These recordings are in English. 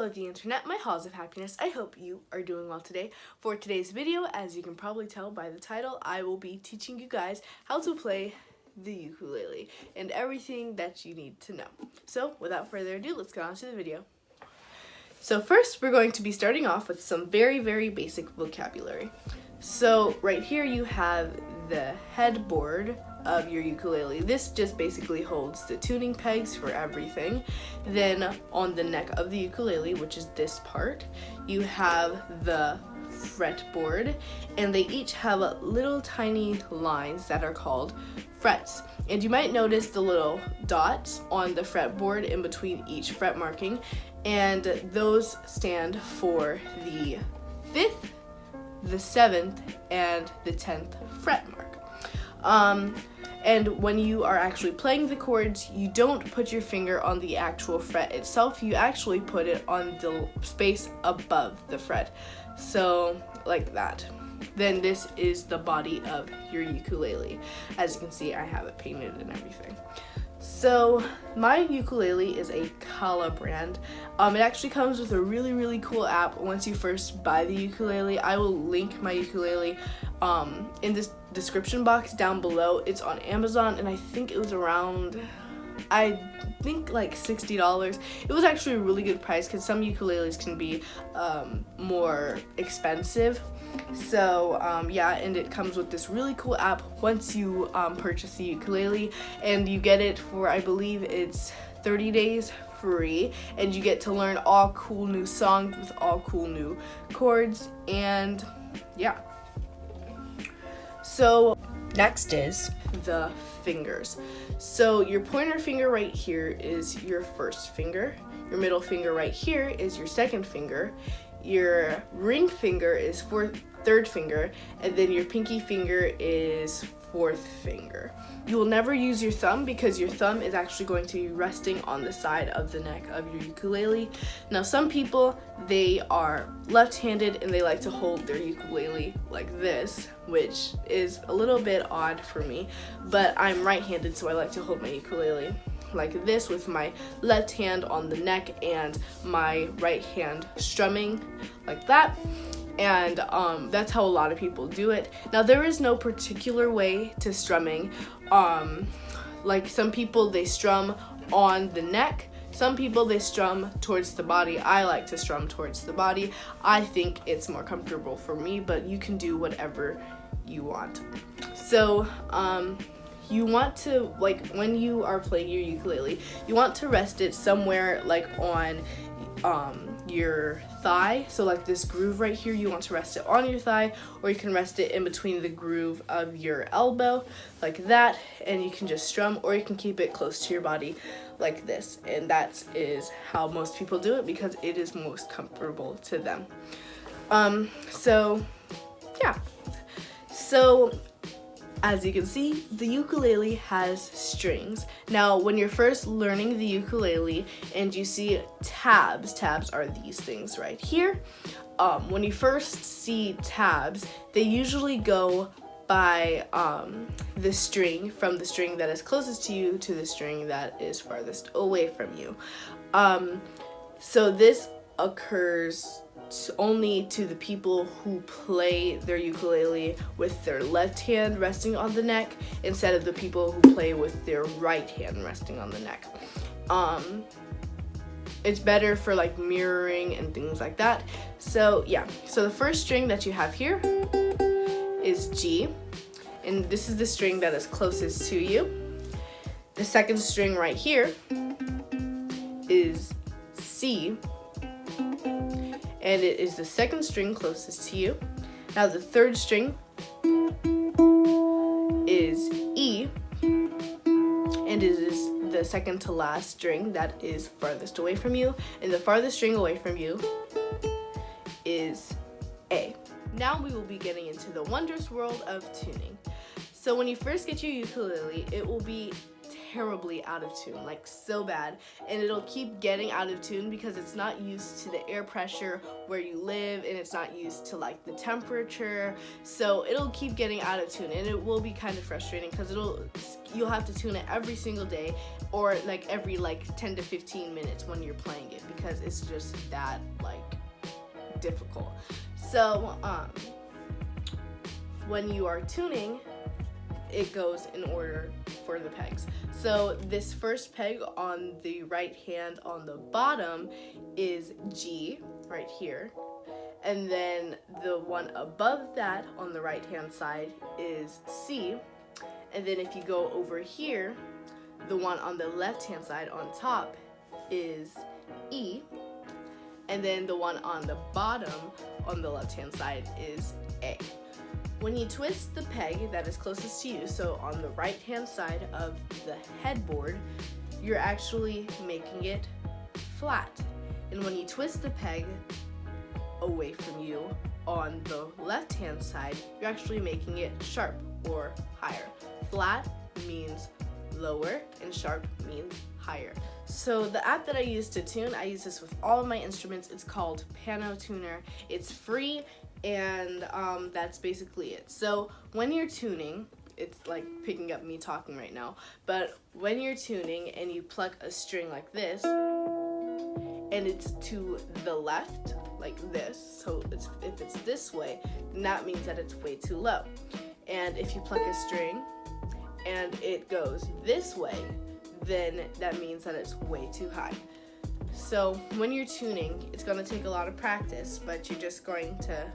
of the internet, my halls of happiness. I hope you are doing well today. For today's video, as you can probably tell by the title, I will be teaching you guys how to play the ukulele and everything that you need to know. So without further ado, let's get on to the video. So first, we're going to be starting off with some very basic vocabulary. So right here you have the headboard of your ukulele. This just basically holds the tuning pegs for everything. Then on the neck of the ukulele, which is this part, you have the fretboard, and they each have little tiny lines that are called frets. And you might notice the little dots on the fretboard in between each fret marking, and those stand for the 5th, the 7th, and the 10th fret mark. And when you are actually playing the chords, you don't put your finger on the actual fret itself, you actually put it on the space above the fret. So like that. Then this is the body of your ukulele. As you can see, I have it painted and everything. So my ukulele is a Kala brand. It actually comes with a really cool app once you first buy the ukulele. I will link my ukulele in this description box down below. It's on Amazon, and I think it was around, like $60. It was actually a really good price because some ukuleles can be more expensive. So yeah, and it comes with this really cool app once you purchase the ukulele, and you get it for, I believe it's 30 days free, and you get to learn all cool new songs with all cool new chords, and yeah. So next is the fingers. So your pointer finger right here is your first finger, your middle finger right here is your second finger, your ring finger is third finger, and then your pinky finger is fourth finger. You will never use your thumb because your thumb is actually going to be resting on the side of the neck of your ukulele. Now some people, they are left-handed and they like to hold their ukulele like this, which is a little bit odd for me, but I'm right-handed, so I like to hold my ukulele like this with my left hand on the neck and my right hand strumming like that. And that's how a lot of people do it. Now there is no particular way to strumming. Like some people, they strum on the neck, some people they strum towards the body. I like to strum towards the body. I think it's more comfortable for me, but you can do whatever you want. So you want to, like, when you are playing your ukulele, you want to rest it somewhere like on your thigh. So like this groove right here, you want to rest it on your thigh, or you can rest it in between the groove of your elbow like that, and you can just strum, or you can keep it close to your body like this, and that is how most people do it because it is most comfortable to them. So yeah, so as you can see, the ukulele has strings. Now, when you're first learning the ukulele and you see tabs are these things right here. When you first see tabs, they usually go by the string, from the string that is closest to you to the string that is farthest away from you. So this occurs only to the people who play their ukulele with their left hand resting on the neck instead of the people who play with their right hand resting on the neck. It's better for like mirroring and things like that. So yeah, so the first string that you have here is G, and this is the string that is closest to you. The second string right here is C, and it is the second string closest to you. Now the third string is E, and it is the second to last string that is farthest away from you, and the farthest string away from you is A. Now we will be getting into the wondrous world of tuning. So when you first get your ukulele, it will be terribly out of tune, like so bad, and it'll keep getting out of tune because it's not used to the air pressure where you live, and it's not used to like the temperature, so it'll keep getting out of tune, and it will be kind of frustrating because it'll you'll have to tune it every single day, or like every 10 to 15 minutes when you're playing it, because it's just that difficult. So when you are tuning, it goes in order for the pegs. So this first peg on the right hand on the bottom is G right here. And then the one above that on the right hand side is C. And then if you go over here, the one on the left hand side on top is E. And then the one on the bottom on the left hand side is A. When you twist the peg that is closest to you, so on the right hand side of the headboard, you're actually making it flat. And when you twist the peg away from you on the left hand side, you're actually making it sharp or higher. Flat means lower and sharp means higher. So the app that I use to tune, I use this with all of my instruments. It's called Piano Tuner. It's free, and that's basically it. So when you're tuning, it's like picking up me talking right now, but when you're tuning and you pluck a string like this, and it's to the left, like this, so if it's this way, then that means that it's way too low. And if you pluck a string and it goes this way, then that means that it's way too high. So when you're tuning, it's going to take a lot of practice, but you're just going to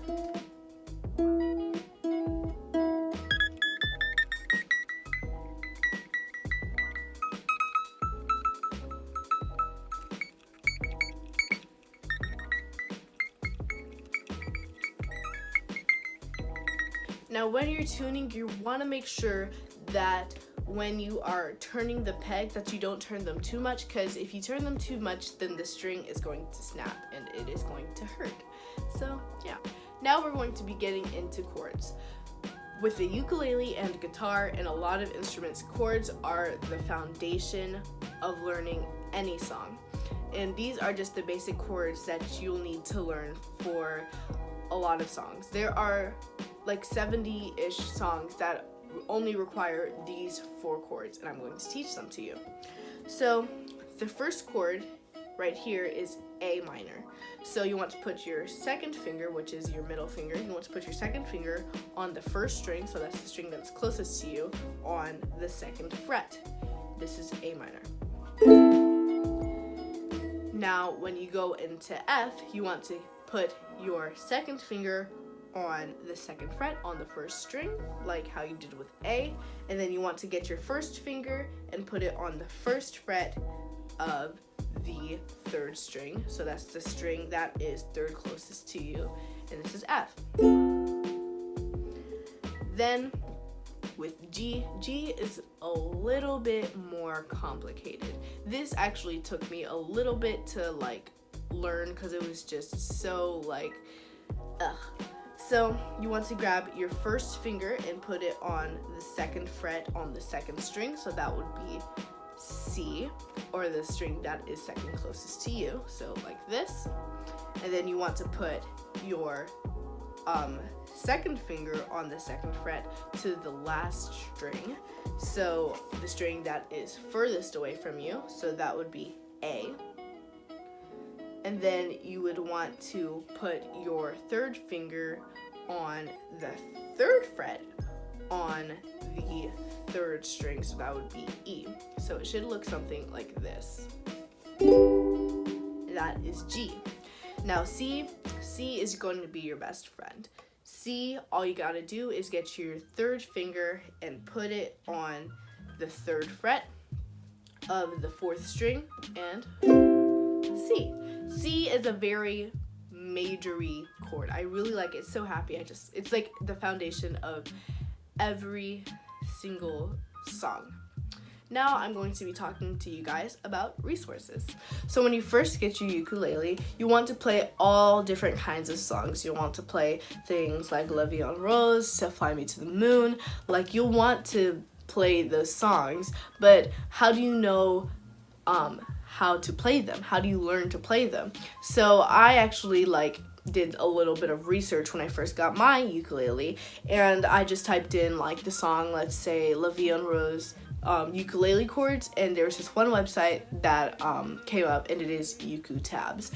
Now when you're tuning, you want to make sure that when you are turning the pegs that you don't turn them too much, because if you turn them too much, then the string is going to snap and it is going to hurt. So yeah. Now we're going to be getting into chords. With the ukulele and guitar and a lot of instruments, chords are the foundation of learning any song. And these are just the basic chords that you'll need to learn for a lot of songs. There are like 70-ish songs that only require these 4 chords, and I'm going to teach them to you. So the first chord right here is A minor. So you want to put your second finger, which is your middle finger, you want to put your second finger on the first string, so that's the string that's closest to you, on the second fret. This is A minor. Now when you go into F, you want to put your second finger on the second fret on the first string, like how you did with A, and then you want to get your first finger and put it on the first fret of the third string, so that's the string that is third closest to you, and this is F. Then with G is a little bit more complicated. This actually took me a little bit to learn, because it was just so So you want to grab your first finger and put it on the second fret on the second string, so that would be C, or the string that is second closest to you, so like this. And then you want to put your second finger on the second fret to the last string, so the string that is furthest away from you, so that would be A. And then you would want to put your third finger on the third fret on the third string, so that would be E. So it should look something like this. That is G. Now C is going to be your best friend. C, all you gotta do is get your third finger and put it on the third fret of the fourth string, and C. C is a very majory chord. I really like it. It's so happy. It's like the foundation of every single song. Now I'm going to be talking to you guys about resources. So when you first get your ukulele, you want to play all different kinds of songs. You want to play things like La Vie en Rose, to Fly Me to the Moon. Like, you'll want to play those songs, but how do you know how to play them? How do you learn to play them? So I actually did a little bit of research when I first got my ukulele, and I just typed in the song, let's say La Vie en Rose, ukulele chords, and there's this one website that came up, and it is uku-tabs.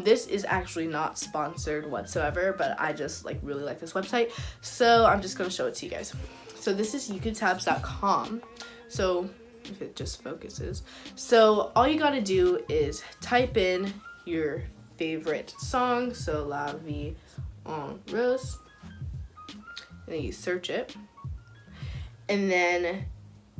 This is actually not sponsored whatsoever, but I just like really like this website, so I'm just gonna show it to you guys. So this is uku-tabs.com. So if it just focuses. So all you gotta do is type in your favorite song, so La Vie en Rose, and then you search it, and then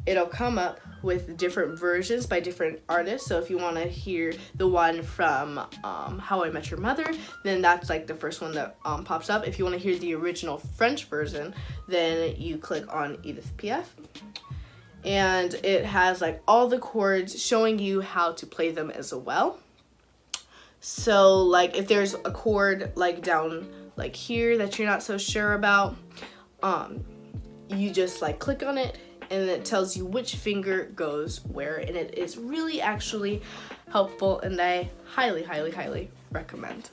it'll come up with different versions by different artists. So if you want to hear the one from How I Met Your Mother, then that's like the first one that pops up. If you want to hear the original French version, then you click on Edith Piaf, and it has like all the chords showing you how to play them as well. So like if there's a chord like down like here that you're not so sure about, you just like click on it, and it tells you which finger goes where, and it is really actually helpful, and I highly, highly, highly recommend.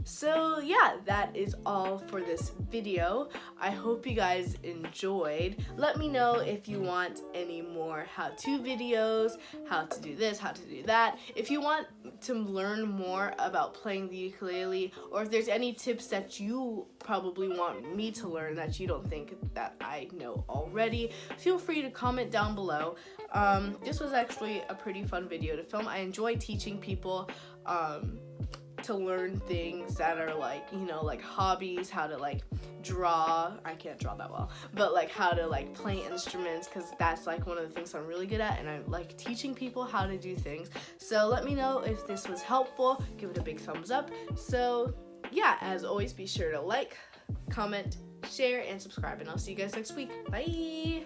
So yeah, that is all for this video. I hope you guys enjoyed. Let me know if you want any more how-to videos, how to do this, how to do that. If you want to learn more about playing the ukulele, or if there's any tips that you probably want me to learn that you don't think that I know already, feel free to comment down below. This was actually a pretty fun video to film. I enjoy teaching people to learn things that are like, you know, like hobbies, how to like draw. I can't draw that well, but like how to like play instruments, because that's like one of the things I'm really good at, and I like teaching people how to do things. So let me know if this was helpful. Give it a big thumbs up. So yeah, as always, be sure to like, comment, share, and subscribe, and I'll see you guys next week. Bye.